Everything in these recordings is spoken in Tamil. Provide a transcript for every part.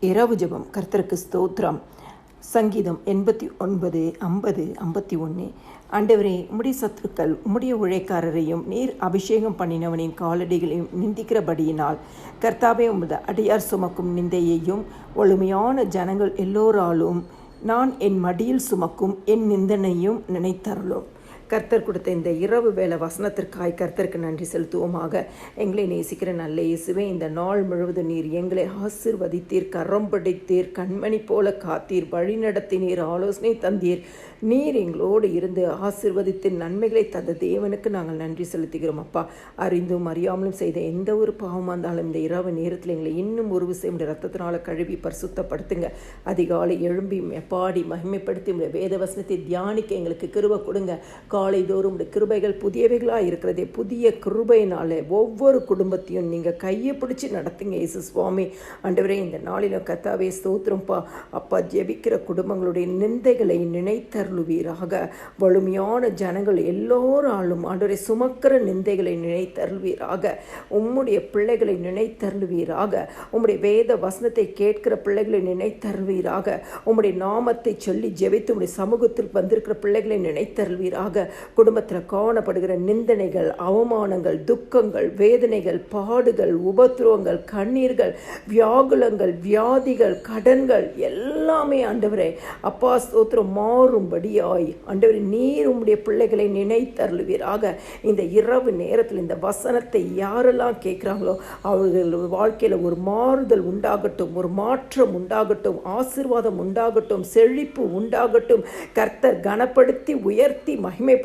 இரவு ஜெபம். கர்த்தருக்கு ஸ்தோத்திரம். சங்கீதம் 89 50 51. ஆண்டவரே, உம்முடைய சத்துருக்கள் உம்முடைய உழைக்காரரையும் நீர் அபிஷேகம் பண்ணினவனின் காலடிகளையும் நிந்திக்கிறபடியினால் கர்த்தாவே, உமது அடியார் சுமக்கும் நிந்தையையும் ஒழுமையான ஜனங்கள் எல்லோராலும் நான் என் மடியில் சுமக்கும் என் நிந்தனையும் நினைத்தருளும். கர்த்தர் கொடுத்த இந்த இரவு வேளை வசனத்திற்காய் கர்த்தருக்கு நன்றி செலுத்துவோமாக. எங்களை நேசிக்கிற நல்ல இயேசுவே, இந்த நாள் முழுவதும் நீர் எங்களை ஆசீர்வதித்தீர், கரம் பிடித்தீர், கண்மணி போல காத்தீர், வழி நடத்தினீர், ஆலோசனை தந்தீர். நீர் எங்களோடு இருந்து ஆசீர்வதித்து நன்மைகளை தந்த தேவனுக்கு நாங்கள் நன்றி செலுத்துகிறோம். அப்பா, அறிந்தும் அறியாமலும் செய்த எந்த ஒரு பாவமாக இருந்தாலும் இந்த இரவு நேரத்தில் எங்களை இன்னும் ஒரு விஷயம் ரத்தத்தினால கழுவி பரிசுத்தப்படுத்துங்க. அதிகாலை எழும்பி பாடி மகிமைப்படுத்தி உடைய வேத வசனத்தை தியானிக்க எங்களுக்கு கிருபை கொடுங்க. காலை தோறும் கிருபைகள் புதியவைகளாக இருக்கிறதே, புதிய கிருபையினாலே ஒவ்வொரு குடும்பத்தையும் நீங்கள் கையை பிடிச்சி நடத்துங்க இயேசு சுவாமி. ஆண்டவரே, இந்த நாளிலும் கர்த்தாவே ஸ்தோத்திரம்ப்பா. அப்பா, ஜெபிக்கிற குடும்பங்களுடைய நிந்தைகளை நினைத்தருளுவீராக. வலிமையான ஜனங்கள் எல்லோராலும் ஆண்டவரை சுமக்கிற நிந்தைகளை நினைத்தருளுவீராக. உம்முடைய பிள்ளைகளை நினைத்தருளுவீராக. உம்முடைய வேத வசனத்தை கேட்கிற பிள்ளைகளை நினைத்தருவீராக. உம்முடைய நாமத்தை சொல்லி ஜெபித்து உம்முடைய சமூகத்தில் வந்திருக்கிற பிள்ளைகளை நினைத்தருவீராக. குடும்பத்தில் காணப்படுகிற நிந்தனைகள், அவமானங்கள், துக்கங்கள், வேதனைகள், பாடுகள், உபத்திரவங்கள், கண்ணீர்கள், வியாகுலங்கள், வியாதிகள், கடன்கள் எல்லாமே ஆண்டவரே அப்பா ஸ்தோத்திரம் மாறும்படியாய் ஆண்டவரே நீர் உம்முடைய பிள்ளைகளை நினைத்தருளுவீராக. இந்த இரவு நேரத்தில் இந்த வசனத்தை யாரெல்லாம் கேட்குறாங்களோ அவர்கள் வாழ்க்கையில் ஒரு மாறுதல் உண்டாகட்டும், ஒரு மாற்றம் உண்டாகட்டும், ஆசீர்வாதம் உண்டாகட்டும், செழிப்பு உண்டாகட்டும். கர்த்தர் கனப்படுத்தி உயர்த்தி மகிமைப்படுத்துவீராக.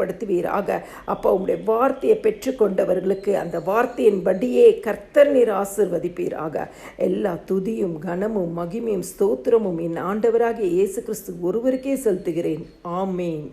அப்பா, உம்முடைய வார்த்தையை பெற்றுக்கொண்டவர்களுக்கு அந்த வார்த்தையின்படியே கர்த்தர் நீர் ஆசீர்வதிப்பீராக. எல்லா துதியும் கனமும் மகிமையும் ஸ்தோத்திரமும் என் ஆண்டவராகிய இயேசு கிறிஸ்து ஒருவருக்கே செலுத்துகிறேன். ஆமேன்.